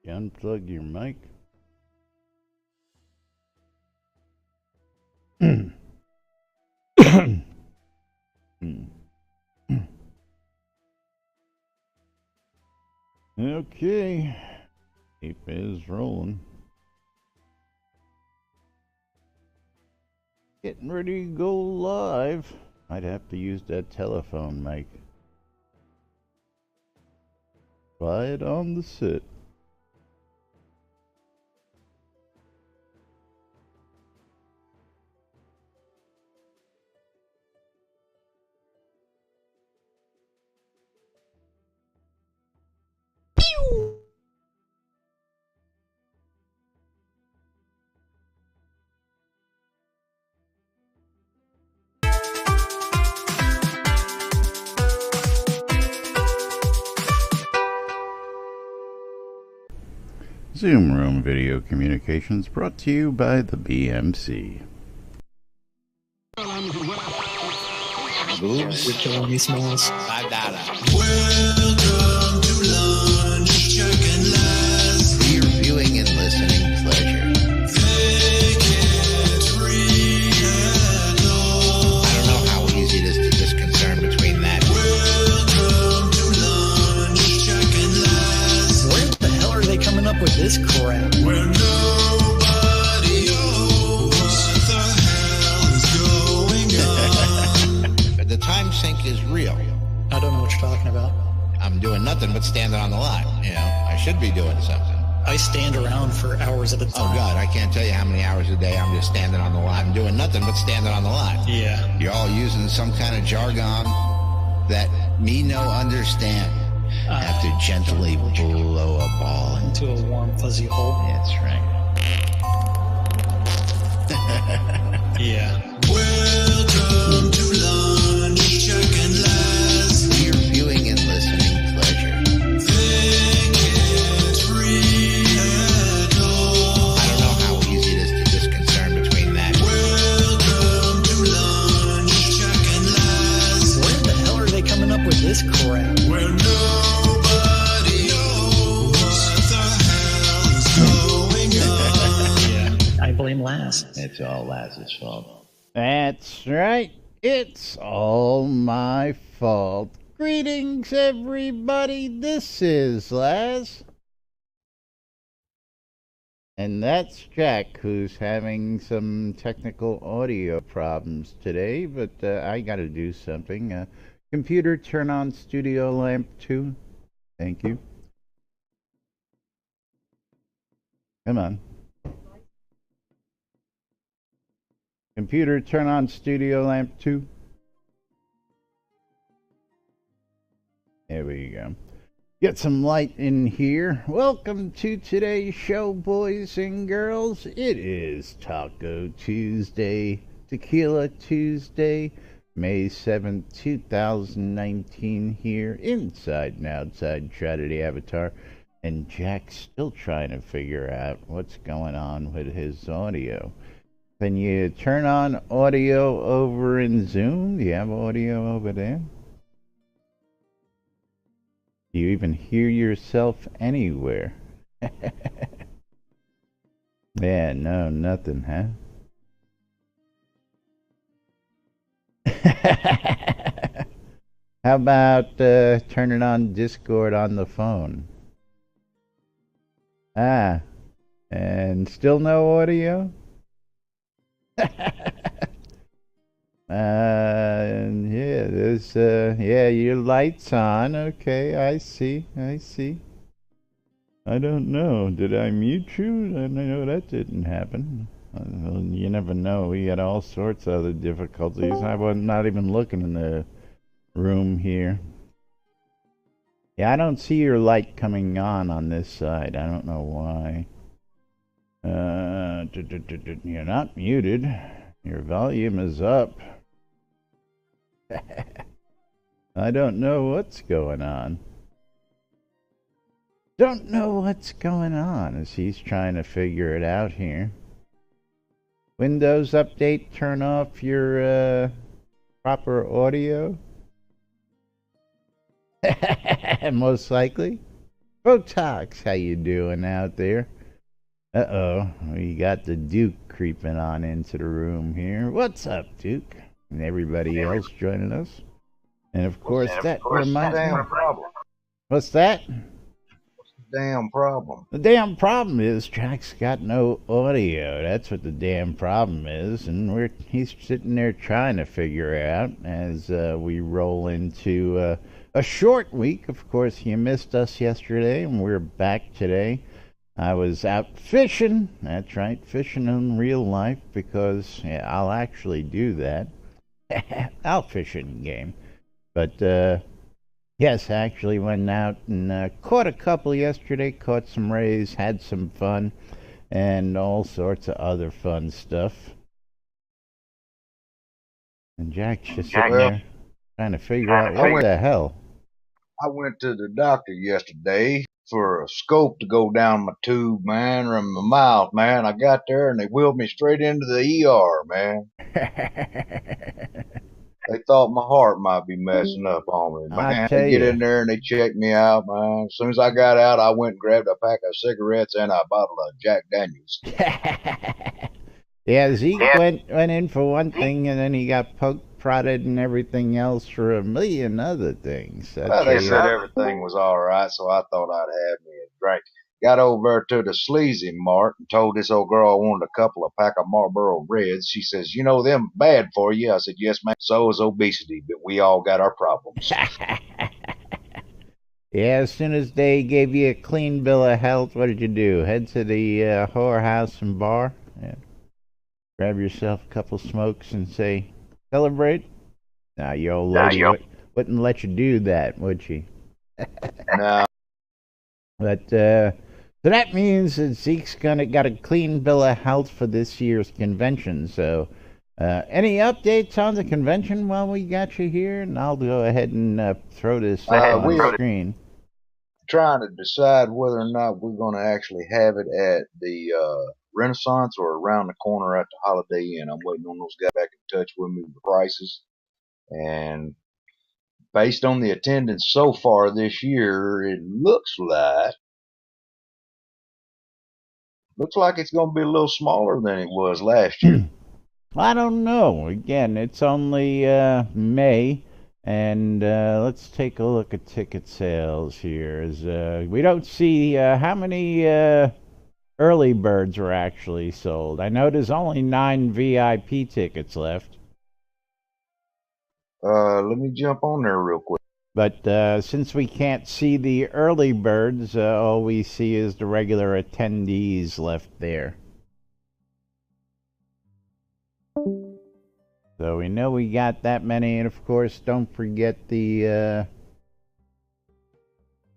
You unplug your mic. Okay. Tape is rolling. Getting ready to go live. Might have to use that telephone mic. Try it on the sit. Zoom Room Video Communications brought to you by the BMC. Boobs. You're killing me, Smalls. Welcome to lunch, check and last. For your viewing and listening pleasure. Take it free and all. I don't know how easy it is to discern between that. Welcome to lunch, check and last. Where the hell are they coming up with this crap? Where nobody knows what the hell is going on. The time sink is real. I don't know what you're talking about. I'm doing nothing but standing on the lot. You know, I should be doing something. I stand around for hours at a time. Oh, God, I can't tell you how many hours a day I'm just standing on the lot and doing nothing but standing on the lot. Yeah. You're all using some kind of jargon that me no understand. I have to gently blow a ball Into a warm, fuzzy hole. That's right. Yeah. Welcome to lunch, check and last. For your viewing and listening pleasure. Think it's free and all. I don't know how easy it is to discern between that. Welcome to lunch, check and last. Where the hell are they coming up with this crap? Where nobody knows what the hell is going on. Yeah. I blame Laz. It's all Laz's fault. That's right. It's all my fault. Greetings, everybody. This is Laz. And that's Jack, who's having some technical audio problems today, but I gotta do something. Computer, turn on Studio Lamp 2. Thank you. Come on. Computer, turn on Studio Lamp 2. There we go. Get some light in here. Welcome to today's show, boys and girls. It is Taco Tuesday, Tequila Tuesday, May 7th, 2019 here, inside and outside Trinity Avatar. And Jack's still trying to figure out what's going on with his audio. Can you turn on audio over in Zoom? Do you have audio over there? Do you even hear yourself anywhere? Yeah, no, nothing, huh? How about turning on Discord on the phone? Ah, and still no audio? Yeah, there's yeah, your light's on. Okay, I see. I don't know. Did I mute you? I know that didn't happen. Well, you never know. We had all sorts of other difficulties. I was not even looking in the room here. Yeah, I don't see your light coming on this side. I don't know why. You're not muted. Your volume is up. I don't know what's going on. Don't know what's going on as he's trying to figure it out here. Windows update, turn off your proper audio. Most likely. Botox, how you doing out there? Uh-oh, we got the Duke creeping on into the room here. What's up, Duke? And everybody else joining us. And of course, that reminds me. Damn problem. What's that? Damn problem. The damn problem is Jack's got no audio. That's what the damn problem is, and he's sitting there trying to figure it out as we roll into a short week. Of course, you missed us yesterday, and we're back today. I was out fishing. That's right, fishing in real life because I'll actually do that. I'll fish in game, but. Yes, I actually went out and caught a couple yesterday, caught some rays, had some fun, and all sorts of other fun stuff. And Jack's just sitting there trying to figure out what the hell. I went to the doctor yesterday for a scope to go down my tube, man, or my mouth, man. I got there and they wheeled me straight into the ER, man. They thought my heart might be messing up on me, man. They get in there and they checked me out, man. As soon as I got out, I went and grabbed a pack of cigarettes and a bottle of Jack Daniels. Yeah, Zeke went in for one thing, and then he got poked, prodded, and everything else for a million other things. Well, they said everything was all right, so I thought I'd have me a drink. Got over to the sleazy mart and told this old girl I wanted a couple of pack of Marlboro Reds. She says, "You know them bad for you." I said, "Yes, ma'am. So is obesity, but we all got our problems." Yeah, as soon as they gave you a clean bill of health, what did you do? Head to the whorehouse and bar? Yeah. Grab yourself a couple smokes and say, "Celebrate"? Nah, your old lady wouldn't let you do that, would she? No. But, so that means that Zeke's got a clean bill of health for this year's convention. So, any updates on the convention while we got you here? And I'll go ahead and throw this up on the screen. Trying to decide whether or not we're going to actually have it at the Renaissance or around the corner at the Holiday Inn. I'm waiting on those guys back in touch with me with the prices. And based on the attendance so far this year, it looks like it's going to be a little smaller than it was last year. I don't know. Again, it's only May, and let's take a look at ticket sales here. We don't see how many early birds were actually sold. I know there's only 9 VIP tickets left. Let me jump on there real quick. But since we can't see the early birds, all we see is the regular attendees left there. So we know we got that many, and of course, don't forget the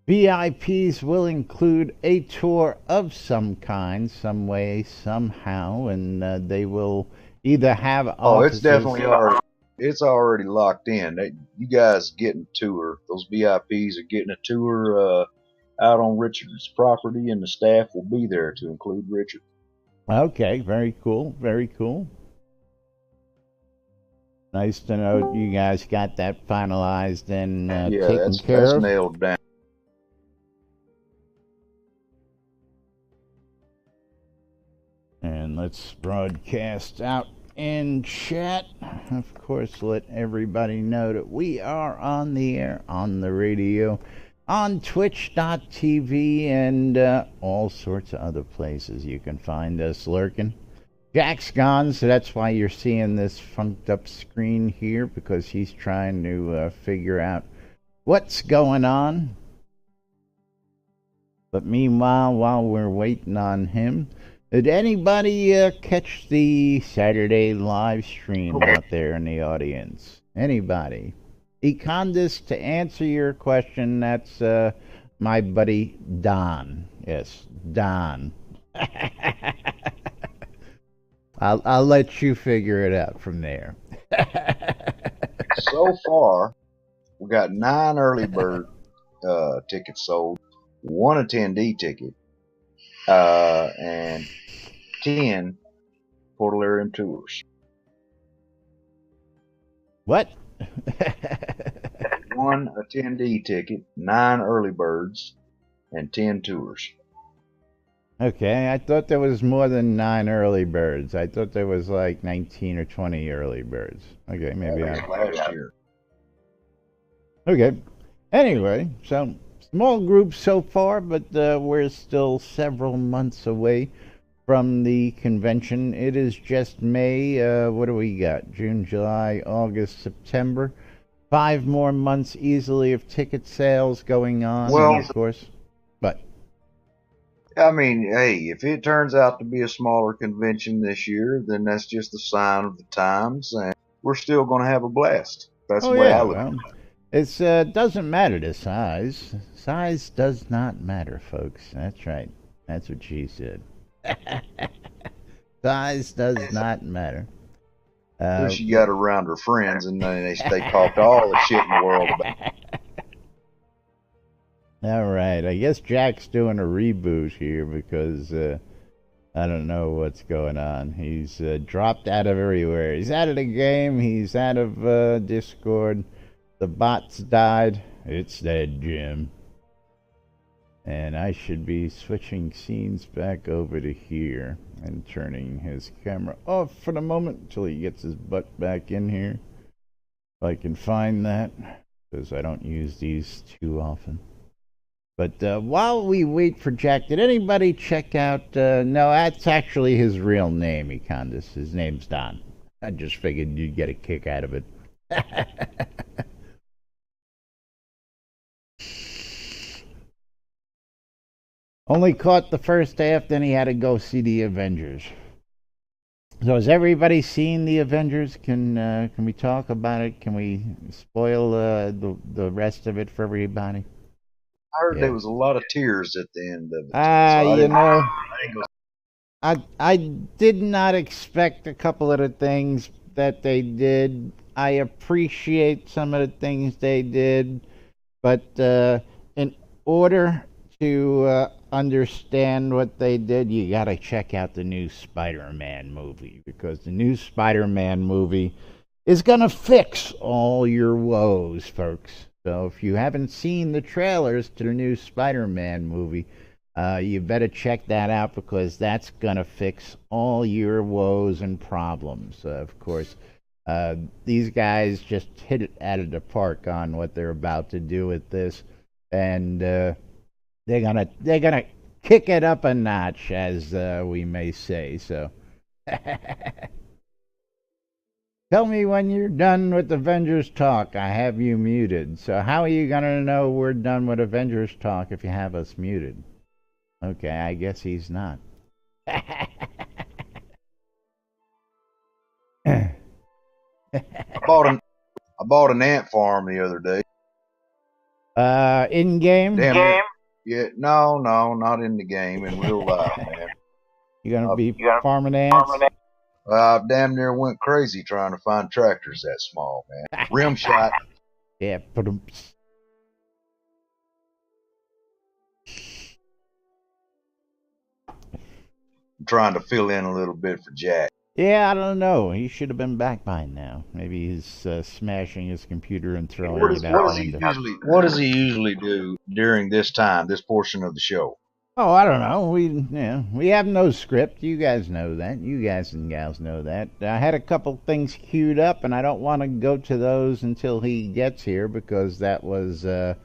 VIPs will include a tour of some kind, some way, somehow, and they will either have offices. It's definitely already locked in. You guys getting a tour. Those VIPs are getting a tour out on Richard's property, and the staff will be there to include Richard. Okay, very cool, very cool. Nice to know you guys got that finalized and taken care of. That's nailed down. And let's broadcast out in chat. Of course, let everybody know that we are on the air, on the radio, on twitch.tv, and all sorts of other places you can find us lurking. Jack's gone, so that's why you're seeing this funked up screen here, because he's trying to figure out what's going on. But meanwhile, while we're waiting on him, did anybody catch the Saturday live stream out there in the audience? Anybody? Econdis, to answer your question, that's my buddy Don. Yes, Don. I'll let you figure it out from there. So far, we got 9 early bird tickets sold, 1 attendee ticket, and 10 Portalarium tours. What? 1 attendee ticket, 9 early birds, and 10 tours. Okay, I thought there was more than 9 early birds. I thought there was like 19 or 20 early birds. Okay, maybe That I. was last year. Okay. Anyway, so small group so far, but we're still several months away from the convention. It is just May. What do we got? June, July, August, September. 5 more months easily of ticket sales going on. Well, and of course, but I mean, hey, if it turns out to be a smaller convention this year, then that's just a sign of the times, and we're still going to have a blast. That's oh the way I yeah, look. well, it's doesn't matter the size. Size does not matter, folks. That's right. That's what she said. Size does not matter. She got around her friends, and then they talked all the shit in the world about it. All right, I guess Jack's doing a reboot here because I don't know what's going on. He's dropped out of everywhere. He's out of the game. He's out of Discord. The bots died. It's dead, Jim. And I should be switching scenes back over to here and turning his camera off for the moment until he gets his butt back in here. If I can find that, because I don't use these too often. But while we wait for Jack, did anybody check out... no, that's actually his real name, Econdas. His name's Don. I just figured you'd get a kick out of it. Only caught the first half, then he had to go see the Avengers. So has everybody seen the Avengers? Can we talk about it? Can we spoil the rest of it for everybody? I heard there was a lot of tears at the end of it. I did not expect a couple of the things that they did. I appreciate some of the things they did, but in order to understand what they did, you gotta check out the new Spider-Man movie, because the new Spider-Man movie is gonna fix all your woes, folks. So if you haven't seen the trailers to the new Spider-Man movie, you better check that out, because that's gonna fix all your woes and problems. Of course, these guys just hit it out of the park on what they're about to do with this, and they're gonna kick it up a notch, as we may say. So, tell me when you're done with Avengers talk. I have you muted. So how are you gonna know we're done with Avengers talk if you have us muted? Okay, I guess he's not. I bought an ant farm the other day. In game? Damn. Yeah, no, not in the game, in real life, man. You gonna be farming ants? I damn near went crazy trying to find tractors that small, man. Rim shot. Yeah, put them. I'm trying to fill in a little bit for Jack. Yeah, I don't know. He should have been back by now. Maybe he's smashing his computer and throwing it out the window. What does he usually do during this time, this portion of the show? Oh, I don't know. We have no script. You guys know that. You guys and gals know that. I had a couple things queued up, and I don't want to go to those until he gets here, because that was okay.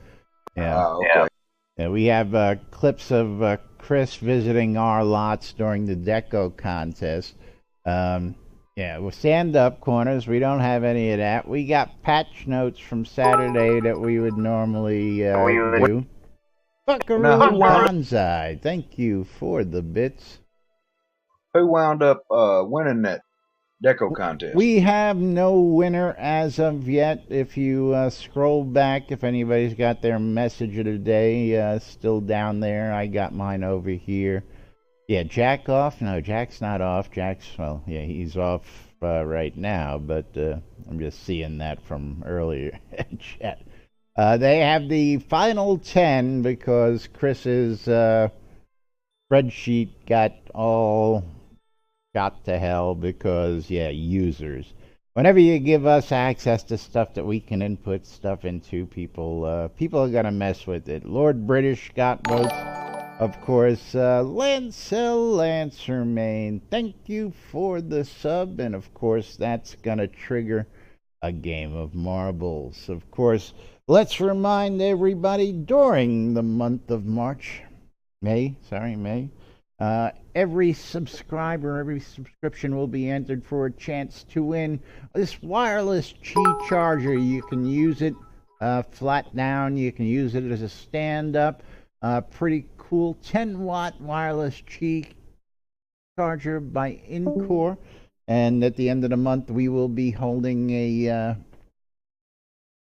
Yeah, we have clips of Chris visiting our lots during the deco contest. Yeah, well, stand-up corners, we don't have any of that. We got patch notes from Saturday that we would normally do. Buckaroo Bonsai, thank you for the bits. Who wound up winning that deco contest? We have no winner as of yet. If you scroll back, if anybody's got their message of the day still down there, I got mine over here. Yeah, Jack off? No, Jack's not off. Well, yeah, he's off right now, but I'm just seeing that from earlier in chat. They have the final 10 because Chris's spreadsheet got all shot to hell because, yeah, users. whenever you give us access to stuff that we can input stuff into, people are gonna mess with it. Lord British got votes, of course. Lancel Lancermain, thank you for the sub, and of course that's gonna trigger a game of marbles. Of course, let's remind everybody during the month of May, every subscriber, every subscription will be entered for a chance to win this wireless Qi charger. You can use it flat down, you can use it as a stand-up. Pretty cool 10-watt wireless Qi charger by Encore. And at the end of the month, we will be holding a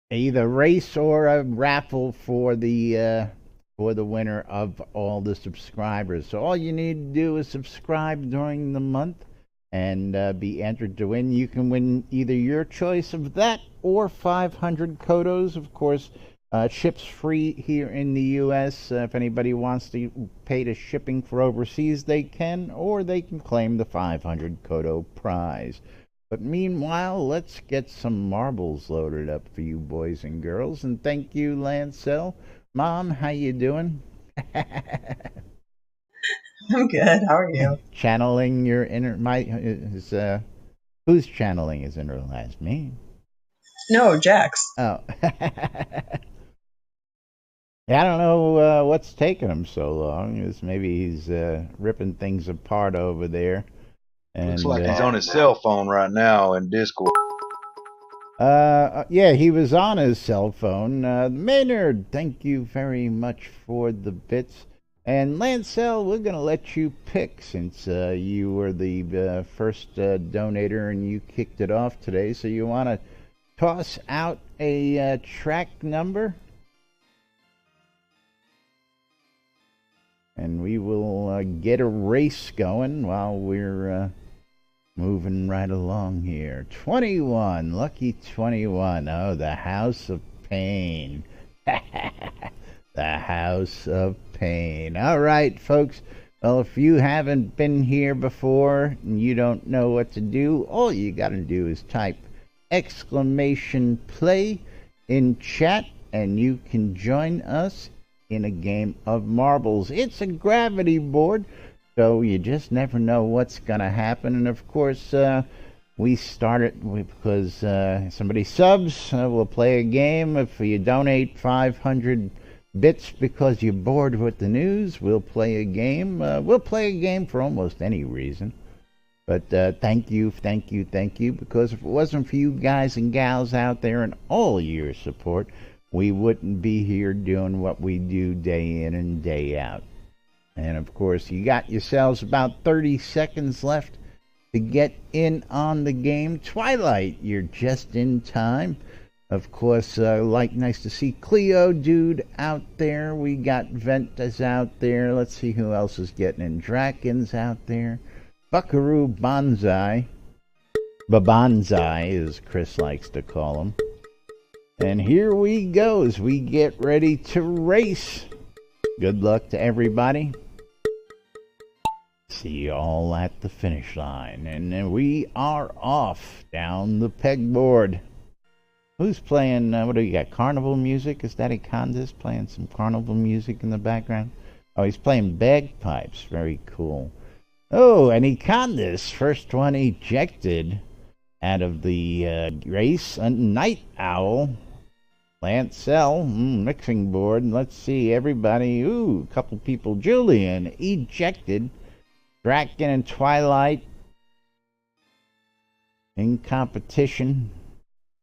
either race or a raffle for the winner of all the subscribers. So all you need to do is subscribe during the month and be entered to win. You can win either your choice of that or 500 Kodos. Of course, ships free here in the U.S. If anybody wants to pay the shipping for overseas, they can, or they can claim the 500 Kodo prize. But meanwhile, let's get some marbles loaded up for you boys and girls. And thank you, Lancel. Mom, how you doing? I'm good. How are you? Channeling your inner who's channeling his inner life? Me? No, Jax. Oh. Yeah, I don't know what's taking him so long. Maybe he's ripping things apart over there. And, Looks like he's on his cell phone right now in Discord. Yeah, he was on his cell phone. Maynard, thank you very much for the bits. And Lancel, we're going to let you pick since you were the first donator and you kicked it off today. So you want to toss out a track number? And we will get a race going while we're moving right along here. 21, lucky 21. Oh, the House of Pain. The House of Pain. All right, folks. Well, if you haven't been here before and you don't know what to do, all you got to do is type !play in chat and you can join us in a game of marbles. It's a gravity board, so you just never know what's gonna happen. And of course, we start it because somebody subs. We'll play a game. If you donate 500 bits because you're bored with the news, we'll play a game. We'll play a game for almost any reason. But thank you, because if it wasn't for you guys and gals out there and all your support, we wouldn't be here doing what we do day in and day out. And of course, you got yourselves about 30 seconds left to get in on the game. Twilight, you're just in time. Of course, nice to see Cleo Dude out there. We got Ventus out there. Let's see who else is getting in. Draken's out there. Buckaroo Banzai. Babanzai, as Chris likes to call him. And here we go as we get ready to race. Good luck to everybody. See you all at the finish line. And then we are off down the pegboard. Who's playing, what do you got, carnival music? Is Daddy Candace playing some carnival music in the background? Oh, he's playing bagpipes. Very cool. Oh, and Candace, first one ejected out of the race. A Night Owl. Lancel, mixing board. Let's see, everybody. Ooh, a couple people. Julian, ejected. Draken and Twilight in competition.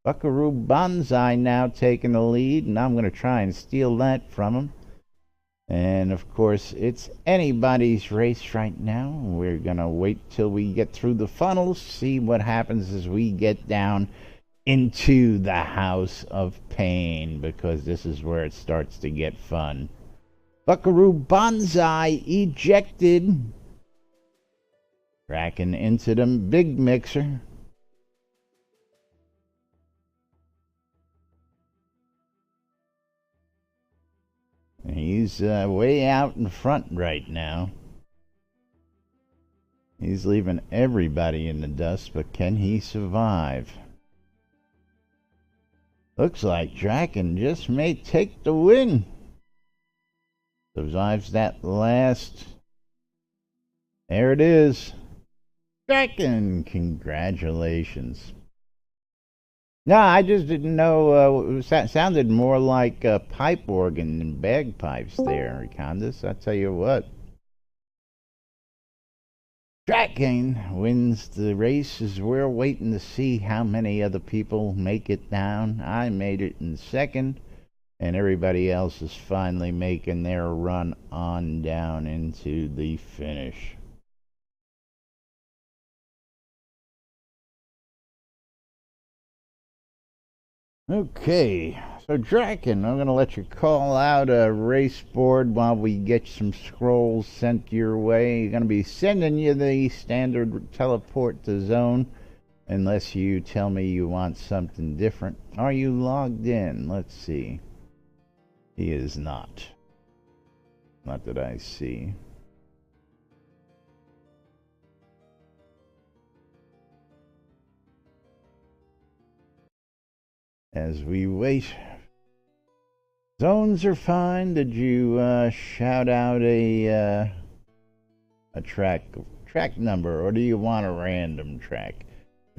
Buckaroo Banzai now taking the lead, and I'm going to try and steal that from him. And, of course, it's anybody's race right now. We're going to wait till we get through the funnels, see what happens as we get down into the House of Pain, because this is where it starts to get fun. Buckaroo Banzai ejected. Cracking into the big mixer. He's way out in front right now. He's leaving everybody in the dust, but can he survive? Looks like Draken just may take the win. Survives that last. There it is. Draken, congratulations. No, I just didn't know. It sounded more like a pipe organ than bagpipes there, Candace. I tell you what. Draken wins the race as we're waiting to see how many other people make it down. I made it in second, and everybody else is finally making their run on down into the finish. Okay, so Draken, I'm going to let you call out a race board while we get some scrolls sent your way. You're going to be sending you the standard teleport to zone, unless you tell me you want something different. Are you logged in? Let's see. He is not. Not that I see. As we wait, zones are fine. Did you shout out a track number, or do you want a random track?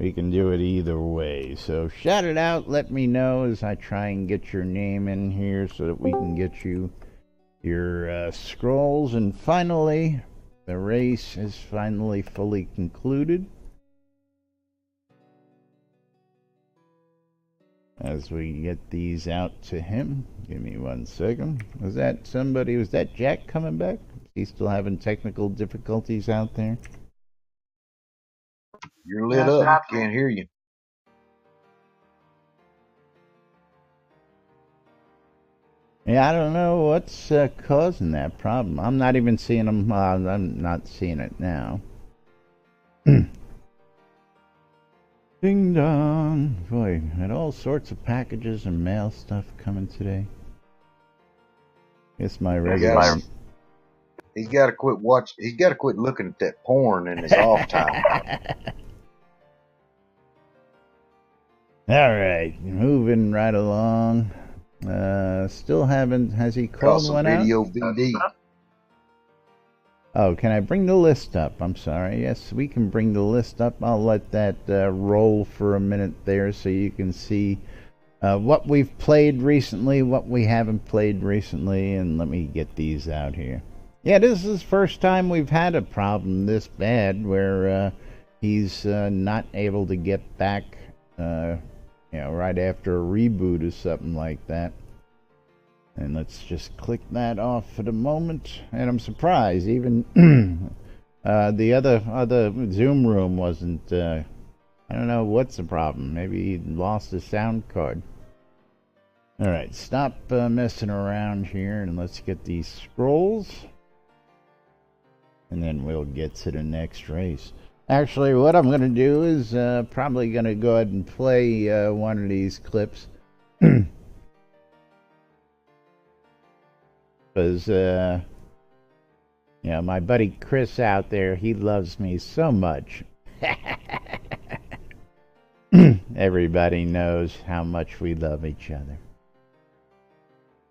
We can do it either way. So shout it out. Let me know as I try and get your name in here so that we can get you your scrolls. And finally, the race is finally fully concluded. As we get these out to him. Give me 1 second. Was that somebody? Was that Jack coming back? Is he still having technical difficulties out there? You're lit up. Can't hear you. Yeah, I don't know what's causing that problem. I'm not even seeing them. I'm not seeing it now. Ding dong. Boy, had all sorts of packages and mail stuff coming today. Guess my regular. He's got to quit watch. He's got to quit looking at that porn in his off time. All right, moving right along. Still haven't. Has he called one out? Video VD. Oh, can I bring the list up? I'm sorry. Yes, we can bring the list up. I'll let that roll for a minute there so you can see what we've played recently, what we haven't played recently, and let me get these out here. Yeah, this is the first time we've had a problem this bad where he's not able to get back, right after a reboot or something like that. And let's just click that off for the moment. And I'm surprised, even the other Zoom room wasn't. I don't know what's the problem. Maybe he lost his sound card. All right, stop messing around here, and let's get these scrolls, and then we'll get to the next race. Actually, what I'm going to do is probably going to go ahead and play one of these clips. Because, my buddy Chris out there, he loves me so much. Everybody knows how much we love each other.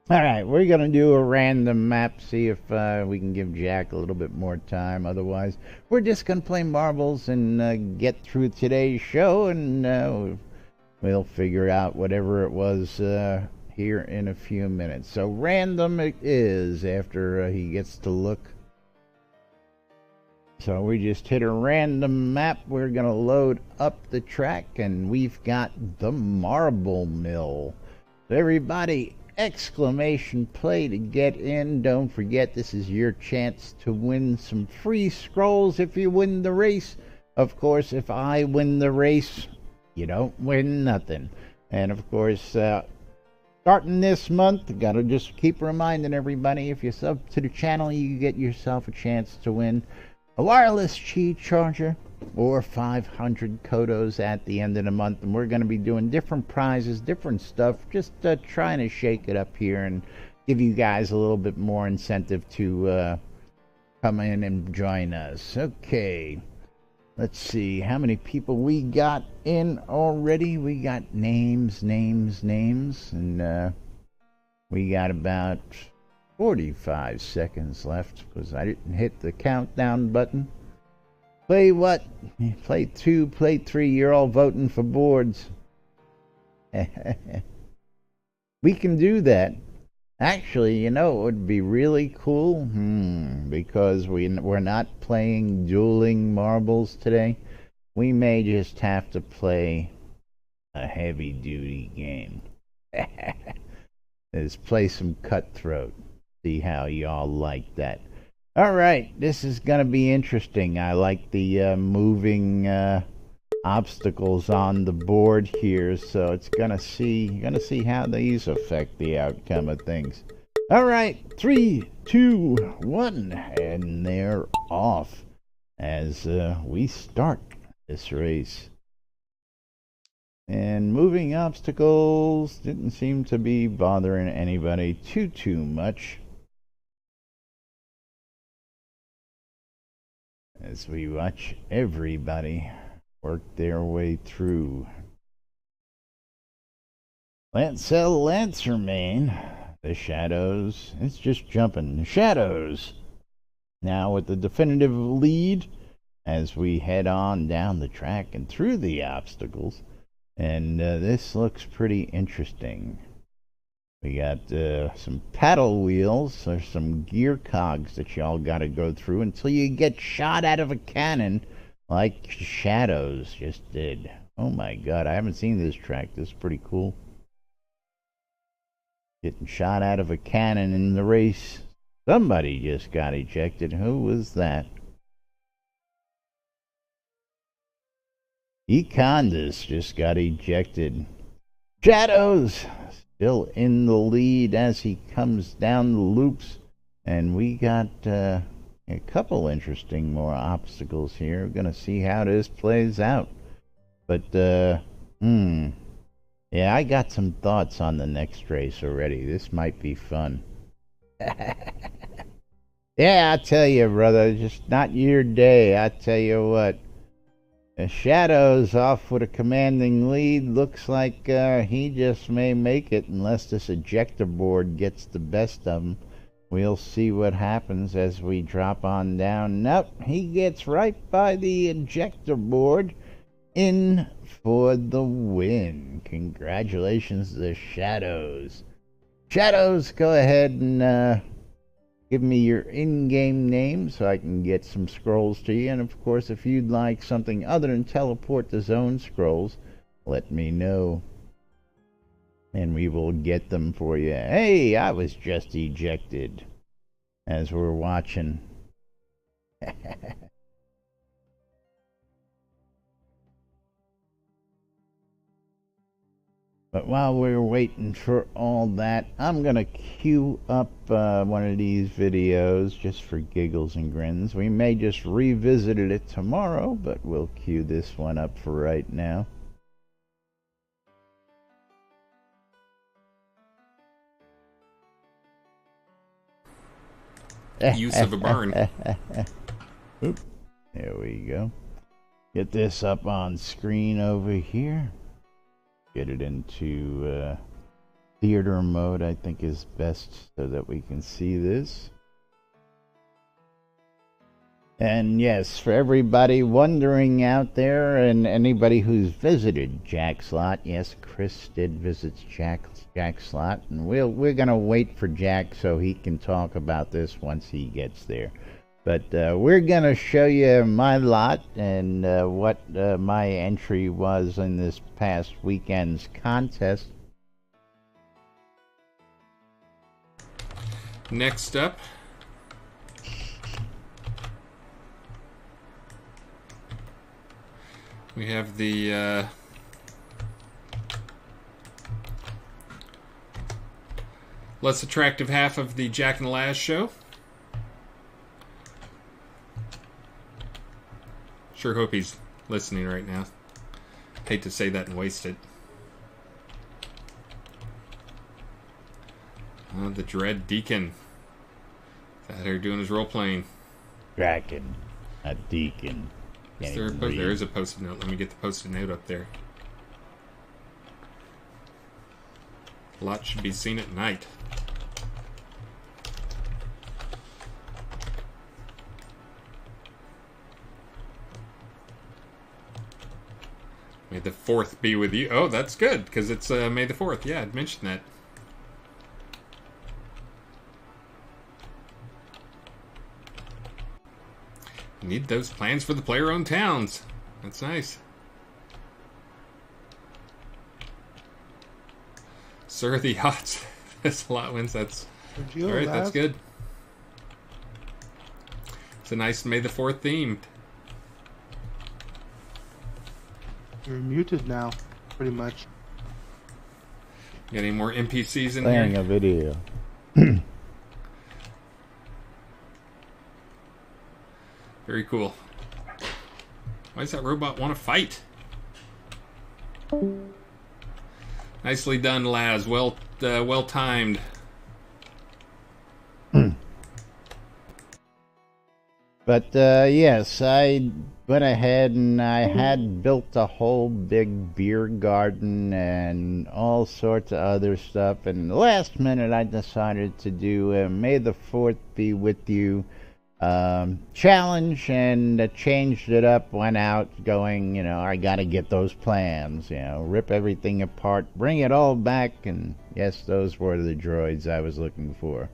Alright, we're going to do a random map, see if we can give Jack a little bit more time. Otherwise, we're just going to play marbles and get through today's show, and we'll figure out whatever it was here in a few minutes. So random it is after he gets to look. So we just hit a random map. We're going to load up the track, and we've got the Marble Mill. So everybody, exclamation play to get in. Don't forget, this is your chance to win some free scrolls if you win the race. Of course, if I win the race, you don't win nothing. And of course, starting this month, gotta just keep reminding everybody, if you sub to the channel, you get yourself a chance to win a wireless Qi charger or 500 Kodos at the end of the month. And we're going to be doing different prizes, different stuff, just trying to shake it up here and give you guys a little bit more incentive to come in and join us. Okay, Let's see how many people we got in already. We got names, and we got about 45 seconds left because I didn't hit the countdown button. Play what? Play 2, play 3. You're all voting for boards. We can do that. Actually, you know, it would be really cool. Because we're not playing dueling marbles today. We may just have to play a heavy-duty game. Let's play some Cutthroat. See how y'all like that. All right, this is gonna be interesting. I like the moving obstacles on the board here, so it's gonna see how these affect the outcome of things. All right, 3, 2, 1, and they're off as we start this race. And moving obstacles didn't seem to be bothering anybody too much. As we watch everybody work their way through. Lancermane, the Shadows, it's just jumping. Shadows, now with the definitive lead as we head on down the track and through the obstacles. And this looks pretty interesting. We got some paddle wheels. There's some gear cogs that y'all got to go through until you get shot out of a cannon like Shadows just did. Oh my god, I haven't seen this track. This is pretty cool. Getting shot out of a cannon in the race. Somebody just got ejected. Who was that? Econdas just got ejected. Shadows still in the lead as he comes down the loops. And we got a couple interesting more obstacles here. We're going to see how this plays out. But, yeah, I got some thoughts on the next race already. This might be fun. Yeah, I tell you, brother, just not your day. I tell you what. The Shadows off with a commanding lead. Looks like he just may make it unless this ejector board gets the best of him. We'll see what happens as we drop on down. Nope, he gets right by the ejector board. In for the win. Congratulations to the Shadows. Shadows, go ahead and give me your in-game name so I can get some scrolls to you. And of course, if you'd like something other than teleport to zone scrolls, let me know. And we will get them for you. Hey, I was just ejected as we're watching. But while we're waiting for all that, I'm going to queue up one of these videos just for giggles and grins. We may just revisit it tomorrow, but we'll queue this one up for right now. Use of a barn. Oop, there we go. Get this up on screen over here. Get it into theater mode, I think is best so that we can see this. And yes, for everybody wondering out there and anybody who's visited Jack's Lot, yes, Chris did visit Jack's Lot, and we're gonna wait for Jack so he can talk about this once he gets there. But we're gonna show you my lot and what my entry was in this past weekend's contest. Next up, we have the less attractive half of the Jack and Laz show. Sure hope he's listening right now. Hate to say that and waste it. The Dread Deacon. Out here doing his role playing. Draken, a deacon. Can't There even read. is a post-it note. Let me get the post-it note up there. A lot should be seen at night. May the 4th be with you. Oh, that's good, because it's May the 4th. Yeah, I'd mentioned that. You need those plans for the player-owned towns. That's nice. Sir, the odds. That's a lot wins. That's all right. That's good. It's a nice May the 4th themed. You're muted now, pretty much. Got any more NPCs in Playing here? a video. Very cool. Why does that robot want to fight? Nicely done, Laz. Well timed. But yes, I went ahead and I had built a whole big beer garden and all sorts of other stuff. And last minute, I decided to do May the 4th be with you challenge, and changed it up. Went out going, you know, I got to get those plans. You know, rip everything apart, bring it all back, and yes, those were the droids I was looking for.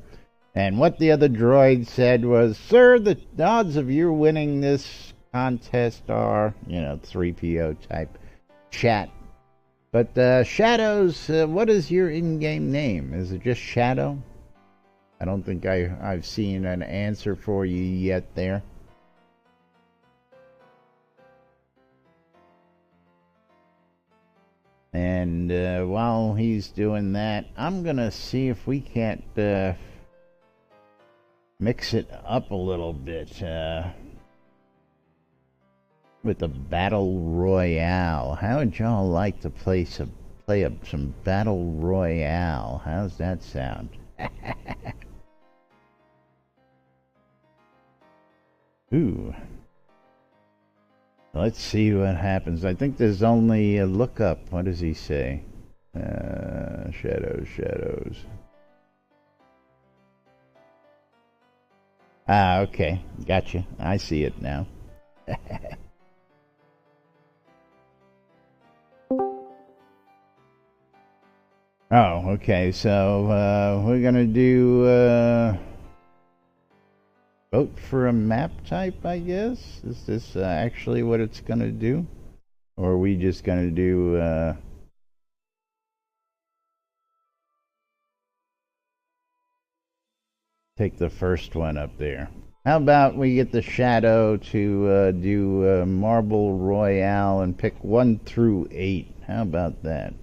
And what the other droid said was, "Sir, the odds of you winning this contest are," you know, 3PO type chat. But Shadows, what is your in-game name? Is it just Shadow? I don't think I've seen an answer for you yet there. And while he's doing that, I'm gonna see if we can't mix it up a little bit with the Battle Royale. How would y'all like to play some Battle Royale? How's that sound? Ooh. Let's see what happens. I think there's only a look up. What does he say? Shadows. Ah, okay. Gotcha. I see it now. Oh, okay. So, we're gonna do, vote for a map type, I guess? Is this actually what it's gonna do? Or are we just gonna do, take the first one up there? How about we get the Shadow to do Marble Royale and pick 1 through 8? How about that?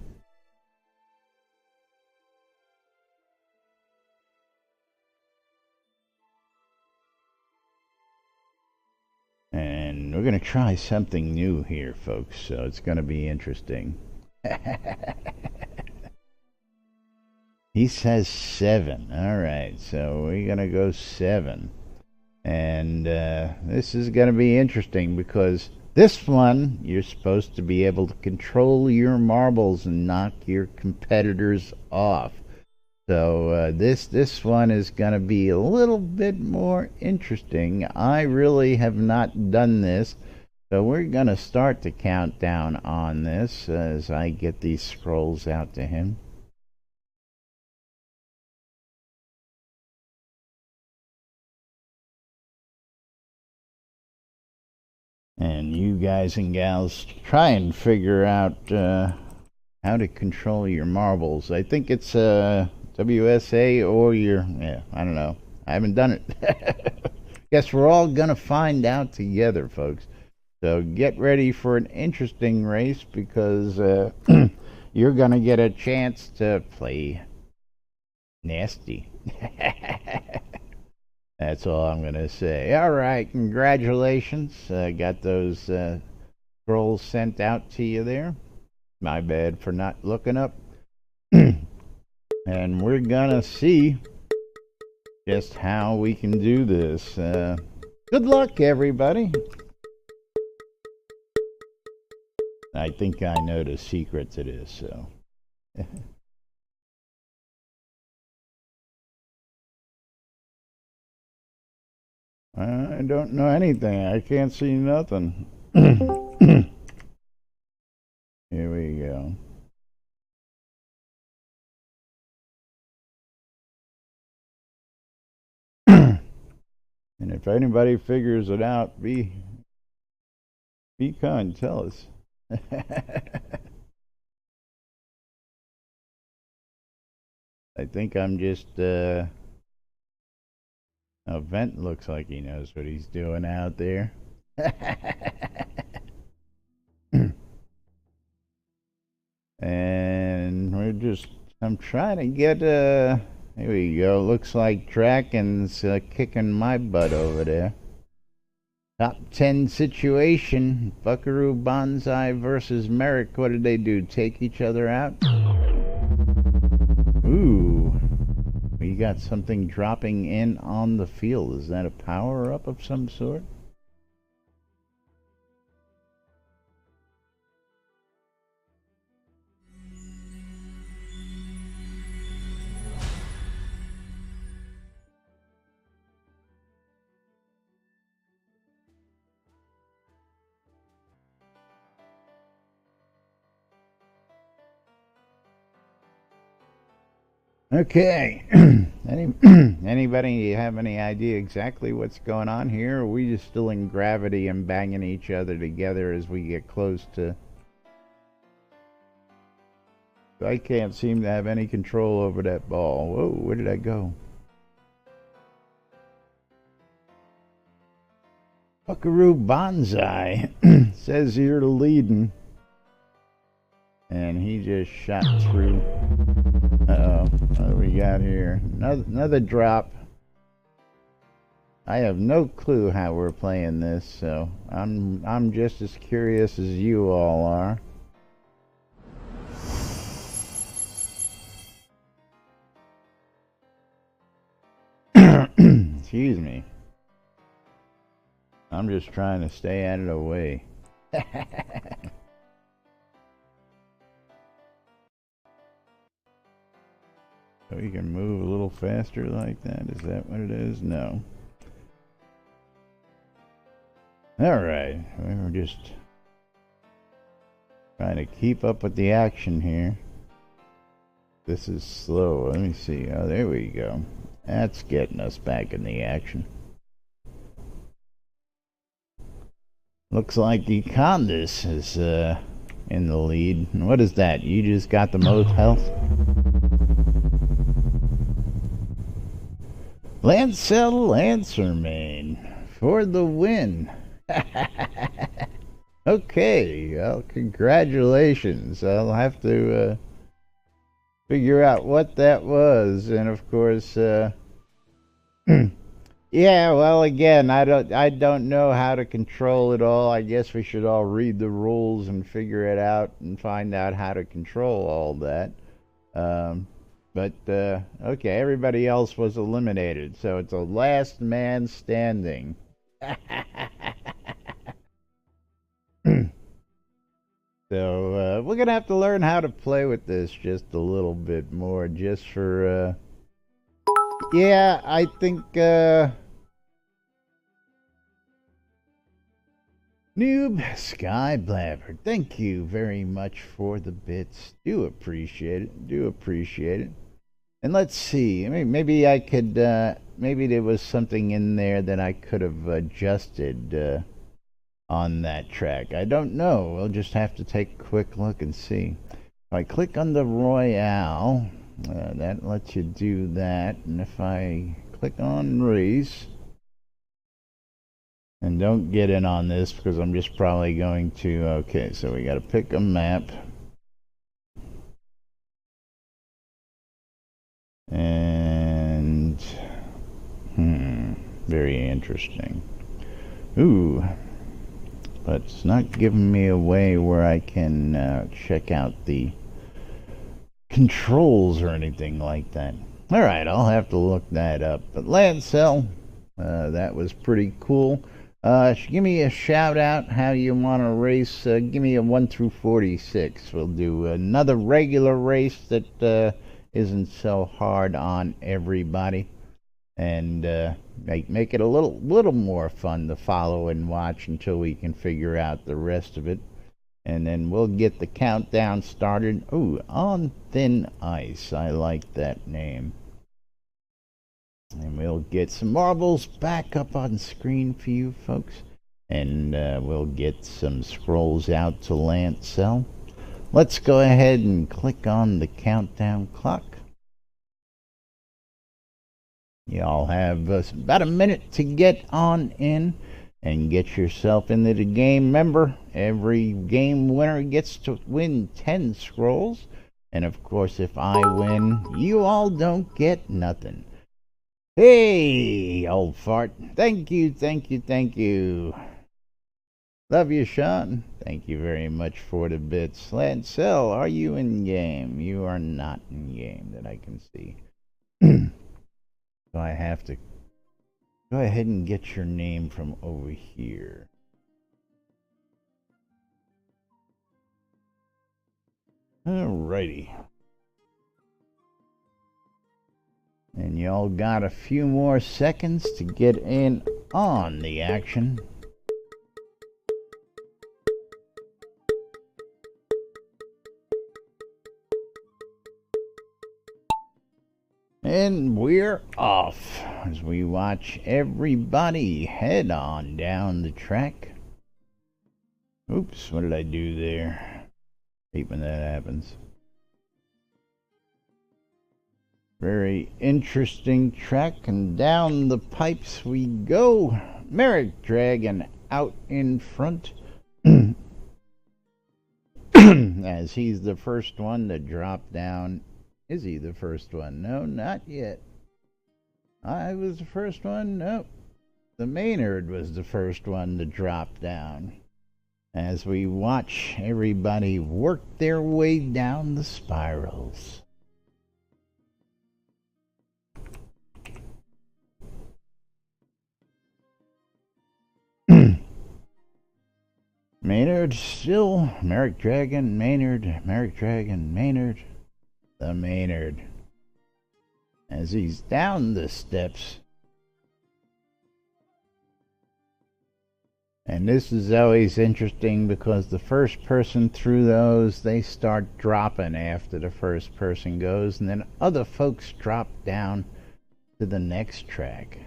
And we're going to try something new here, folks, so it's going to be interesting. He says 7. All right, so we're going to go 7. And this is going to be interesting because this one, you're supposed to be able to control your marbles and knock your competitors off. So this one is going to be a little bit more interesting. I really have not done this, so we're going to start the countdown on this as I get these scrolls out to him. And you guys and gals try and figure out how to control your marbles. I think it's WSA or your, yeah, I don't know. I haven't done it. Guess we're all gonna find out together, folks. So get ready for an interesting race because you're gonna get a chance to play nasty. That's all I'm gonna say. All right, congratulations. Got those scrolls sent out to you there. My bad for not looking up. And we're gonna see just how we can do this. Good luck, everybody. I think I know the secret to this, so. I don't know anything. I can't see nothing. Here we go. And if anybody figures it out, be kind, tell us. I think I'm just, Vent looks like he knows what he's doing out there. And I'm trying to get, here we go. Looks like Draken's kicking my butt over there. Top 10 situation. Buckaroo Banzai versus Merrick. What did they do? Take each other out? Ooh. We got something dropping in on the field. Is that a power-up of some sort? Okay. Anybody have any idea exactly what's going on here? Or are we just still in gravity and banging each other together as we get close to... I can't seem to have any control over that ball. Whoa, where did I go? Buckaroo Banzai says you're leading. And he just shot through. Uh-oh. What do we got here? Another drop. I have no clue how we're playing this, so I'm just as curious as you all are. Excuse me. I'm just trying to stay out of the way. So you can move a little faster like that? Is that what it is? No. Alright, we're just trying to keep up with the action here. This is slow. Let me see. Oh, there we go. That's getting us back in the action. Looks like Econdas is in the lead. What is that? You just got the most health? Lancel Lancermain for the win. Okay, well, congratulations. I'll have to figure out what that was, and of course, yeah. Well, again, I don't know how to control it all. I guess we should all read the rules and figure it out and find out how to control all that. But, okay, everybody else was eliminated, so it's a last man standing. So, we're gonna have to learn how to play with this just a little bit more, just for, yeah, I think, Noob Sky Blabber, thank you very much for the bits. Do appreciate it. Do appreciate it. And let's see. I mean, maybe I could. Maybe there was something in there that I could have adjusted on that track. I don't know. We'll just have to take a quick look and see. If I click on the Royale, that lets you do that. And if I click on Race. And don't get in on this because I'm just probably going to... Okay, so we got to pick a map. And... very interesting. Ooh. But it's not giving me a way where I can check out the controls or anything like that. Alright, I'll have to look that up. But Lancel, that was pretty cool. Give me a shout out how you want to race. Give me a 1 through 46. We'll do another regular race that isn't so hard on everybody, and make it a little more fun to follow and watch until we can figure out the rest of it. And then we'll get the countdown started. Ooh, On Thin Ice. I like that name. And we'll get some marbles back up on screen for you folks. And we'll get some scrolls out to Lancel. Let's go ahead and click on the countdown clock. Y'all have about a minute to get on in and get yourself into the game. Remember, every game winner gets to win 10 scrolls. And of course, if I win, you all don't get nothing. Hey, old fart. Thank you, thank you, thank you. Love you, Sean. Thank you very much for the bits. Lancel, are you in game? You are not in game that I can see. So I have to go ahead and get your name from over here. Alrighty. And y'all got a few more seconds to get in on the action. And we're off as we watch everybody head on down the track. Oops, what did I do there? Hate when that happens. Very interesting track, and down the pipes we go. Merrick Dragon out in front. As he's the first one to drop down. Is he the first one? No, not yet. I was the first one? Nope. The Maynard was the first one to drop down. As we watch everybody work their way down the spirals. Maynard still, Merrick Dragon, Maynard, Merrick Dragon, Maynard, the Maynard. As he's down the steps. And this is always interesting because the first person through those, they start dropping after the first person goes, and then other folks drop down to the next track.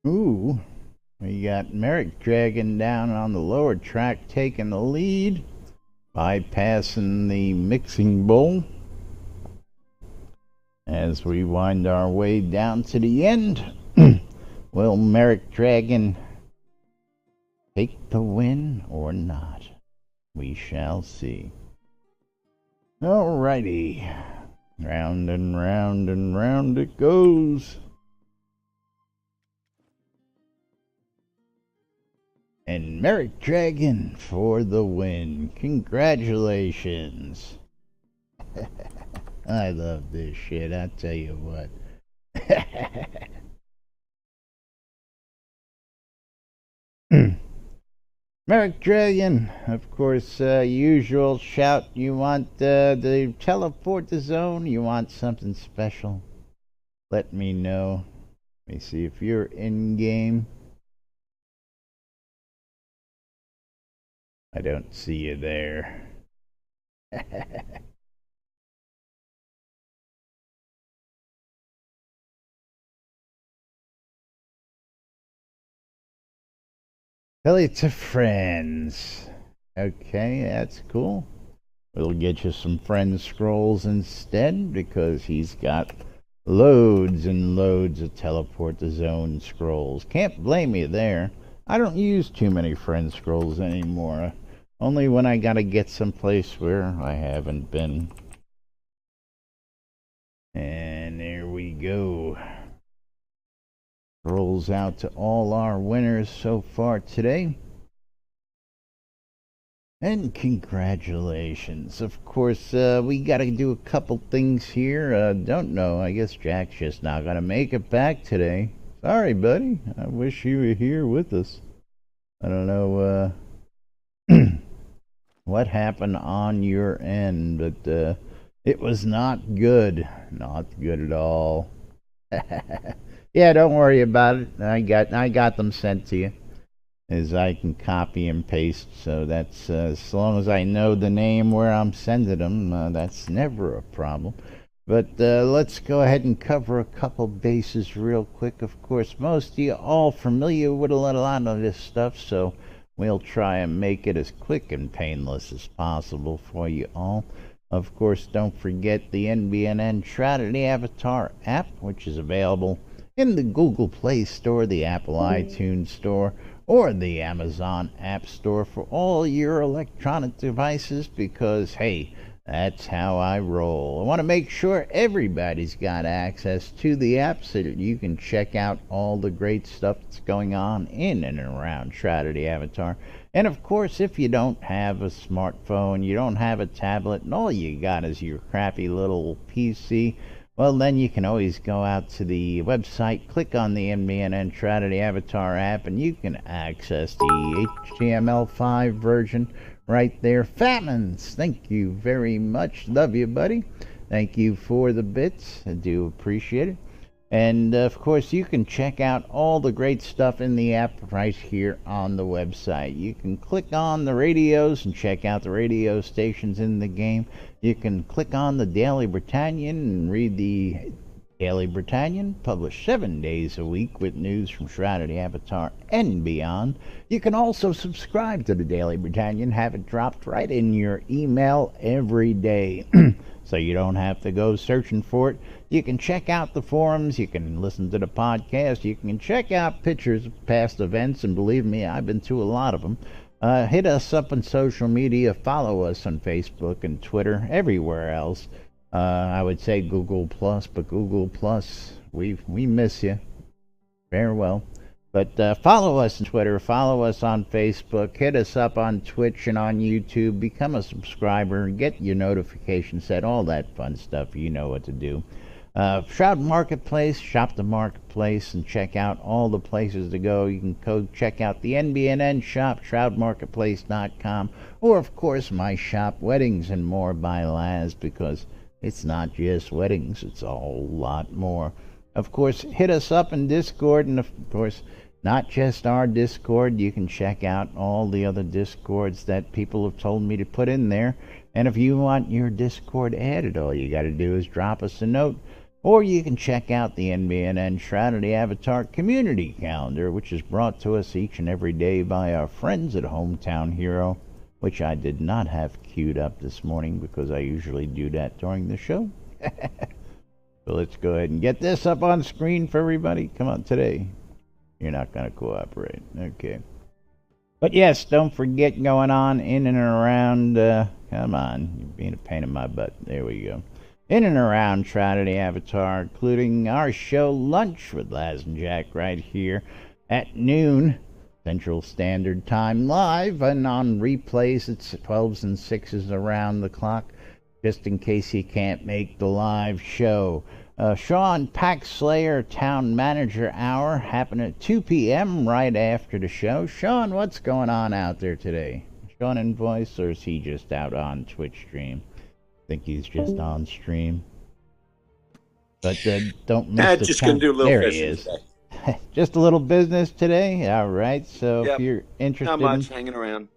Ooh, we got Merrick Dragon down on the lower track taking the lead, bypassing the mixing bowl. As we wind our way down to the end, will Merrick Dragon take the win or not? We shall see. Alrighty, round and round and round it goes. And Merrick Dragon for the win. Congratulations. I love this shit, I tell you what. Merrick Dragon, of course, usual shout. You want to teleport the zone? You want something special? Let me know. Let me see if you're in game. I don't see you there. Tell it to friends. Okay, that's cool. We'll get you some friend scrolls instead because he's got loads and loads of teleport the zone scrolls. Can't blame you there. I don't use too many friend scrolls anymore. Only when I gotta get someplace where I haven't been. And there we go. Rolls out to all our winners so far today. And congratulations. Of course, we gotta do a couple things here. Don't know. I guess Jack's just not gonna make it back today. Sorry, buddy. I wish you were here with us. I don't know, what happened on your end, but, it was not good. Not good at all. Yeah, don't worry about it. I got them sent to you. As I can copy and paste, so that's as long as I know the name where I'm sending them, that's never a problem. But let's go ahead and cover a couple bases real quick. Of course, most of you all familiar with a lot of this stuff, so we'll try and make it as quick and painless as possible for you all. Of course, don't forget the NBNN Shroud Avatar app, which is available in the Google Play Store, the Apple iTunes Store, or the Amazon App Store for all your electronic devices, because, hey, that's how I roll. I want to make sure everybody's got access to the app so that you can check out all the great stuff that's going on in and around Shroud Avatar. And of course, if you don't have a smartphone, you don't have a tablet, and all you got is your crappy little PC, well, then you can always go out to the website, click on the NBNN Shroud Avatar app, and you can access the HTML5 version right there. Fatmans, thank you very much. Love you, buddy. Thank you for the bits. I do appreciate it. And, of course, you can check out all the great stuff in the app right here on the website. You can click on the radios and check out the radio stations in the game. You can click on the Daily Britannian and read the Daily Britannian, published 7 days a week with news from Shroud Avatar and beyond. You can also subscribe to the Daily Britannian, have it dropped right in your email every day. So you don't have to go searching for it. You can check out the forums, you can listen to the podcast, you can check out pictures of past events, and believe me, I've been to a lot of them. Hit us up on social media, follow us on Facebook and Twitter, everywhere else. I would say Google Plus, but Google Plus, we miss you. Farewell. But follow us on Twitter, follow us on Facebook, hit us up on Twitch and on YouTube, become a subscriber, get your notifications set, all that fun stuff. You know what to do. Shroud Marketplace, shop the Marketplace, and check out all the places to go. You can go check out the NBNN shop, shroudmarketplace.com, or of course my shop, Weddings and More by Laz, because it's not just weddings, it's a whole lot more. Of course, hit us up in Discord, and of course, not just our Discord. You can check out all the other Discords that people have told me to put in there. And if you want your Discord added, all you got to do is drop us a note. Or you can check out the NBNN Shroud Avatar Community Calendar, which is brought to us each and every day by our friends at Hometown Hero, which I did not have queued up this morning because I usually do that during the show. So let's go ahead and get this up on screen for everybody. Come on, today. You're not going to cooperate. Okay. But yes, don't forget going on in and around, come on, you're being a pain in my butt. There we go. In and around Shroud Avatar, including our show Lunch with Laz and Jack right here at noon Central Standard Time, live, and on replays it's 12s and 6s around the clock, just in case you can't make the live show. Sean Pack Slayer Town Manager Hour happening at 2 p.m. right after the show. Sean, what's going on out there today? Sean in voice, or is he just out on Twitch stream? I think he's just on stream. But don't miss the just gonna do a little there he fishing is. today. Just a little business today? All right, so Yep. if you're interested Not much, hanging around.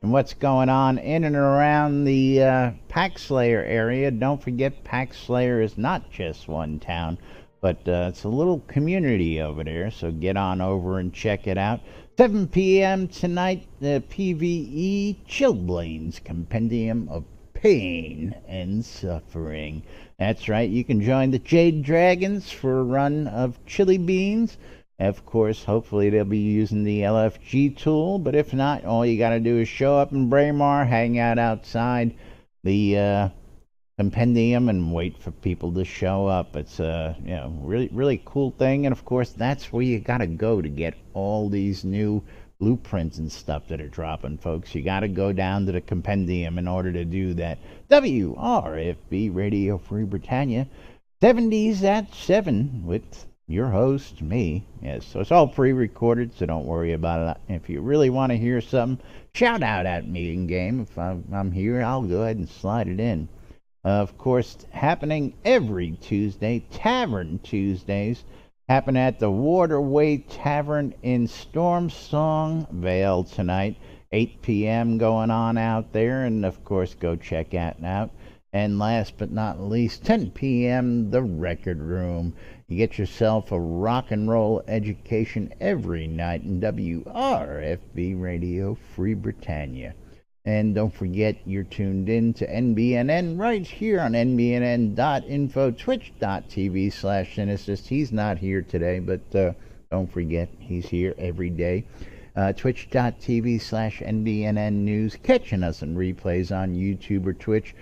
and what's going on in and around the Pack Slayer area, don't forget Pack Slayer is not just one town, but it's a little community over there, so get on over and check it out. 7 p.m. tonight, the PvE Chillblains Compendium of Pain and Suffering. That's right, you can join the Jade Dragons for a run of chili beans. Of course, hopefully they'll be using the LFG tool, but if not, all you gotta do is show up in Braemar, hang out outside the compendium, and wait for people to show up. It's a really cool thing, and of course, that's where you gotta go to get all these new blueprints and stuff that are dropping, folks. You got to go down to the compendium in order to do that. WRFB Radio Free Britannia, 70s at 7 with your host, me. Yes, so it's all pre-recorded, so don't worry about it. If you really want to hear something, shout out at me in game. If I'm here, I'll go ahead and slide it in. Of course, happening every Tuesday, Tavern Tuesdays, happen at the Waterway Tavern in Storm Song Vale tonight, 8 p.m. going on out there, and of course, go check that out. And last but not least, 10 p.m., the Record Room. You get yourself a rock and roll education every night in WRFB Radio Free Britannia. And don't forget, you're tuned in to NBNN right here on NBNN.info, twitch.tv/Cynicist. He's not here today, but don't forget, he's here every day. Twitch.tv/NBNN News, catching us in replays on YouTube or Twitch.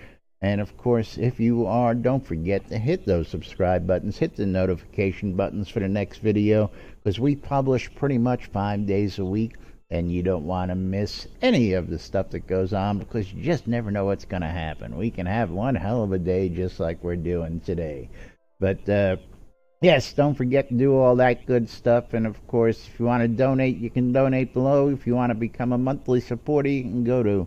And of course, if you are, don't forget to hit those subscribe buttons, hit the notification buttons for the next video, because we publish pretty much 5 days a week. And you don't want to miss any of the stuff that goes on, because you just never know what's going to happen. We can have one hell of a day just like we're doing today. But, yes, don't forget to do all that good stuff. And, of course, if you want to donate, you can donate below. If you want to become a monthly supporter, you can go to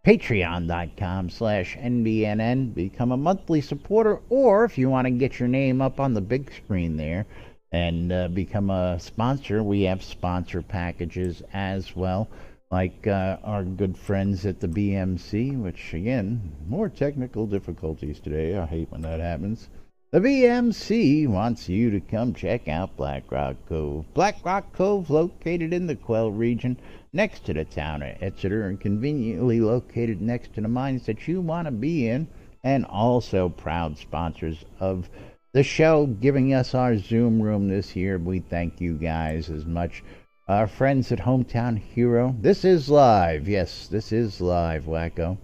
patreon.com/NBNN, become a monthly supporter. Or if you want to get your name up on the big screen there, and become a sponsor, we have sponsor packages as well, like our good friends at the BMC, which, again, more technical difficulties today. I hate when that happens. The BMC wants you to come check out Black Rock Cove. Black Rock Cove, located in the Quell region, next to the town of Exeter, and conveniently located next to the mines that you want to be in, and also proud sponsors of the show, giving us our Zoom room this year. We thank you guys as much. Our friends at Hometown Hero. This is live. Yes, this is live, wacko.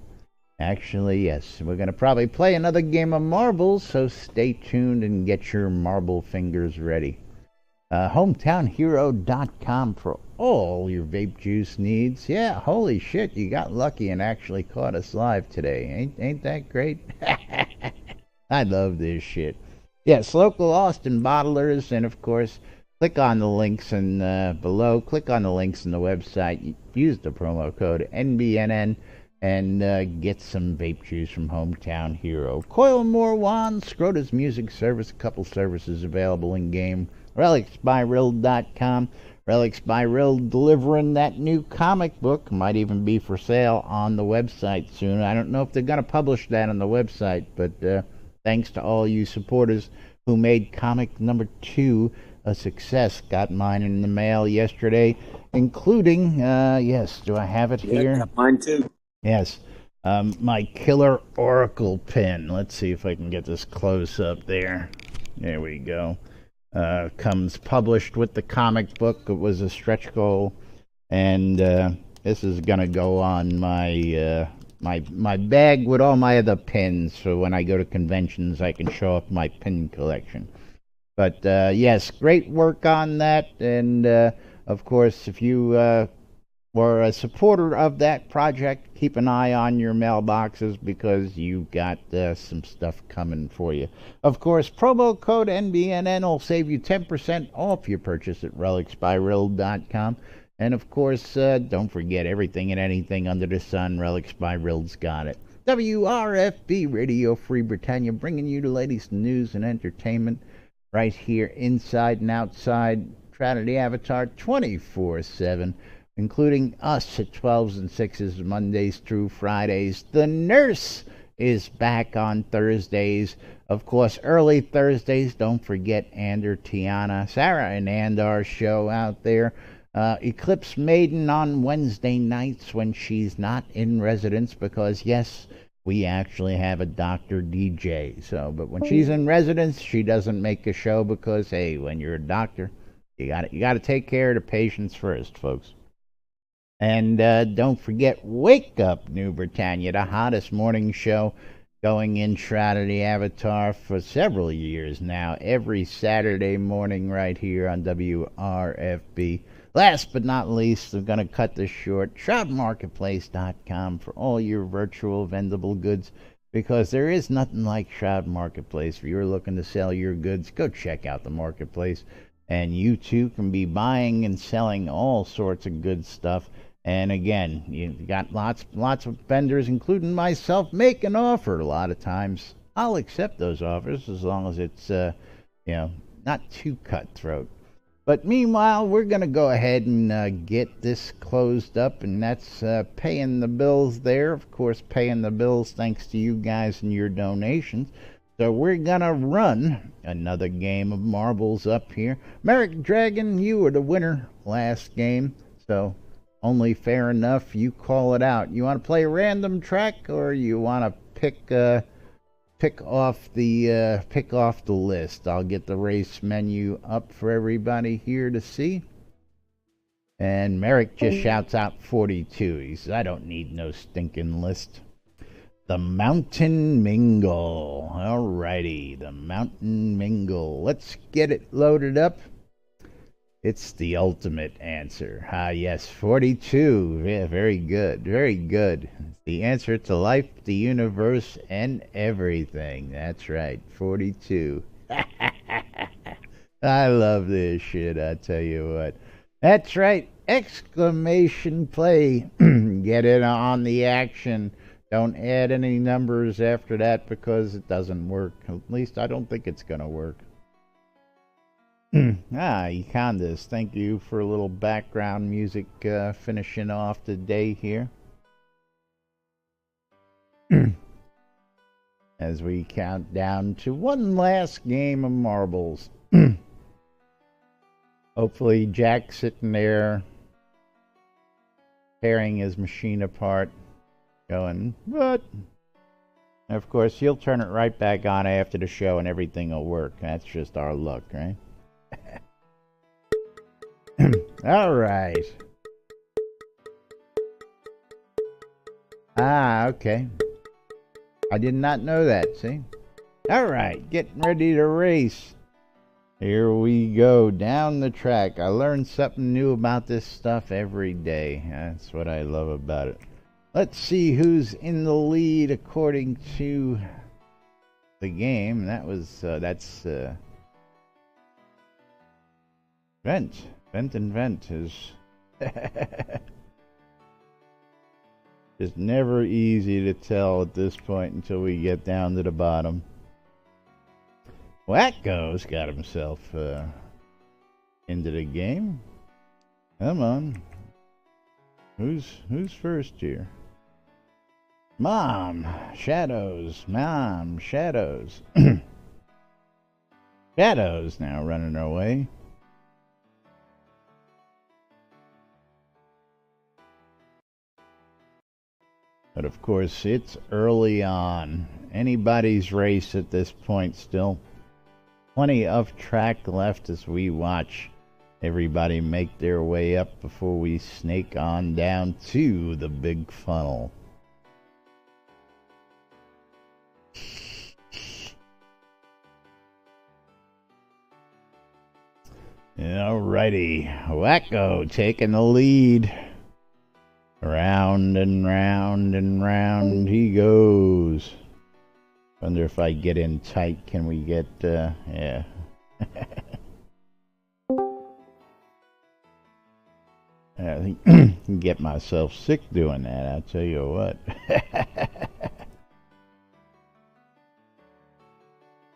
Actually, yes. We're going to probably play another game of marbles, so stay tuned and get your marble fingers ready. HometownHero.com for all your vape juice needs. Yeah, holy shit, you got lucky and actually caught us live today. Ain't that great? I love this shit. Yes, local Austin bottlers, and of course, click on the links below. Click on the links in the website. Use the promo code NBNN and get some vape juice from Hometown Hero. Coil More Wands, Scrota's Music Service, a couple services available in game. RelicsByRill.com. Relics by Rill delivering that new comic book. Might even be for sale on the website soon. I don't know if they're going to publish that on the website, but thanks to all you supporters who made comic number 2 a success. Got mine in the mail yesterday, including, yes, do I have it here? Got mine too. Yes, my Killer Oracle pen. Let's see if I can get this close up there. There we go. Comes published with the comic book. It was a stretch goal, and this is going to go on my my bag with all my other pins, so when I go to conventions I can show off my pin collection. But yes, great work on that, and of course, if you were a supporter of that project, keep an eye on your mailboxes, because you got some stuff coming for you. Of course, promo code NBNN will save you 10% off your purchase at RelicsByRill.com. And of course, don't forget, everything and anything under the sun, Relics by Rill's got it. WRFB Radio Free Britannia, bringing you the latest news and entertainment right here inside and outside Trinity Avatar 24/7, including us at 12s and 6s Mondays through Fridays. The Nurse is back on Thursdays. Of course, early Thursdays, don't forget Ander, Tiana, Sarah, and Andar's show out there. Eclipse Maiden on Wednesday nights when she's not in residence, because yes, we actually have a doctor DJ. So, but when she's in residence, she doesn't make a show, because hey, when you're a doctor, you got to take care of the patients first, folks. And don't forget, Wake Up New Britannia, the hottest morning show going in Trinity Avatar for several years now, every Saturday morning right here on WRFB. Last but not least, I'm going to cut this short. ShroudMarketplace.com for all your virtual vendable goods, because there is nothing like Shroud Marketplace. If you're looking to sell your goods, go check out the marketplace. And you too can be buying and selling all sorts of good stuff. And again, you've got lots of vendors, including myself, make an offer. A lot of times, I'll accept those offers as long as it's, not too cutthroat. But meanwhile, we're going to go ahead and get this closed up, and that's paying the bills there. Of course, paying the bills thanks to you guys and your donations. So we're going to run another game of marbles up here. Merrick Dragon, you were the winner last game, so only fair enough you call it out. You want to play a random track, or you want to pick off the list? I'll get the race menu up for everybody here to see. And Merrick just shouts out 42. He says, I don't need no stinking list. The Mountain Mingle. Alrighty, the Mountain Mingle. Let's get it loaded up. It's the ultimate answer. Ah, yes, 42. Yeah, very good. Very good. The answer to life, the universe, and everything. That's right, 42. I love this shit, I tell you what. That's right, exclamation play. Get in on the action. Don't add any numbers after that because it doesn't work. At least I don't think it's going to work. Econdas, thank you for a little background music finishing off the day here. As we count down to one last game of marbles. Hopefully Jack's sitting there tearing his machine apart, going, what? And of course, he'll turn it right back on after the show and everything will work. That's just our luck, right? All right. Ah, okay. I did not know that, see? All right, getting ready to race. Here we go, down the track. I learn something new about this stuff every day. That's what I love about it. Let's see who's in the lead according to the game. That's Vent is just never easy to tell at this point until we get down to the bottom. Wacko's got himself into the game. Come on. Who's first here? Mom Shadows. Shadows now running our way. But of course, it's early on. Anybody's race at this point still. Plenty of track left as we watch everybody make their way up before we snake on down to the big funnel. Alrighty, Wacko taking the lead. Round and round and round he goes. Wonder if I get in tight, can we get, yeah. I think I can get myself sick doing that, I'll tell you what.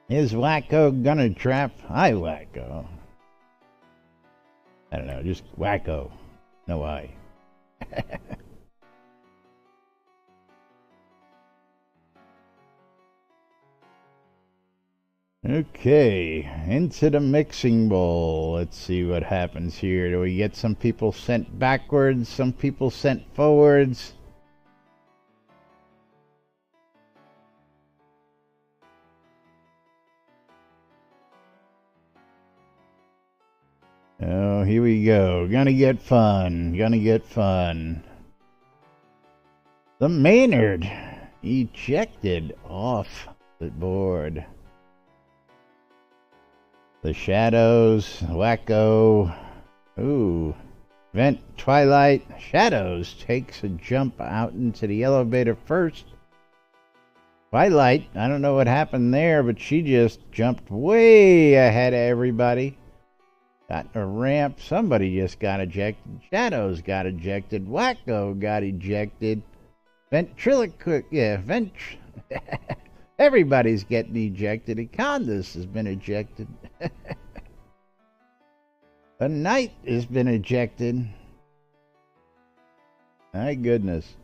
Is Wacko gonna trap? Hi, Wacko. I don't know, just Wacko. No I. Okay, into the mixing bowl. Let's see what happens here. Do we get some people sent backwards, some people sent forwards? Oh, here we go. Gonna get fun. The Maynard ejected off the board. The Shadows, Wacko. Ooh, Vent Twilight Shadows takes a jump out into the elevator first. Twilight, I don't know what happened there, but she just jumped way ahead of everybody. Got a ramp. Somebody just got ejected. Shadows got ejected. Wacko got ejected. Ventriloquist, yeah, everybody's getting ejected. Econdas has been ejected. A knight has been ejected. My goodness.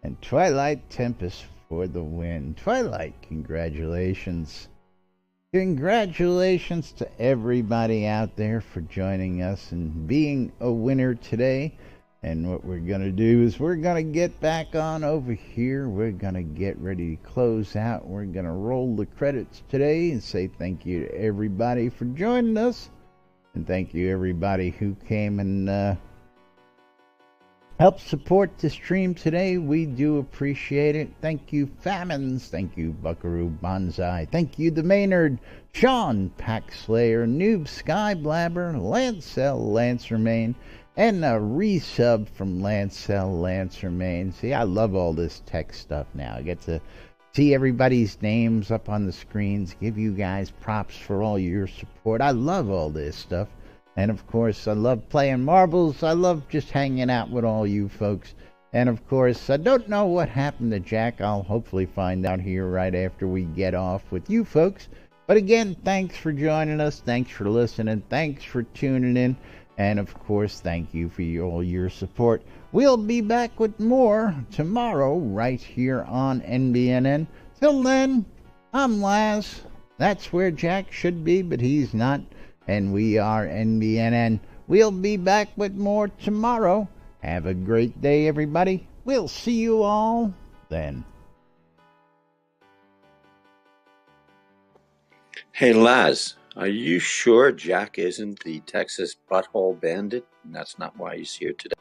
And Twilight Tempest for the win. Twilight, congratulations. Congratulations to everybody out there for joining us and being a winner today. And what we're going to do is we're going to get back on over here. We're going to get ready to close out. We're going to roll the credits today and say thank you to everybody for joining us. And thank you everybody who came and help support the stream today. We do appreciate it. Thank you, Famines. Thank you, Buckaroo Bonsai. Thank you, the Maynard, Sean, Packslayer, Noob, Skyblabber, Lancel, Lancermain, and a resub from Lancel, Lancermain. See, I love all this tech stuff now. I get to see everybody's names up on the screens, give you guys props for all your support. I love all this stuff. And of course, I love playing marbles. I love just hanging out with all you folks. And of course, I don't know what happened to Jack. I'll hopefully find out here right after we get off with you folks. But again, thanks for joining us. Thanks for listening. Thanks for tuning in. And of course, thank you for all your support. We'll be back with more tomorrow right here on NBNN. Till then, I'm Laz. That's where Jack should be, but he's not. And we are NBNN. We'll be back with more tomorrow. Have a great day, everybody. We'll see you all then. Hey, Laz, are you sure Jack isn't the Texas butthole bandit? And that's not why he's here today.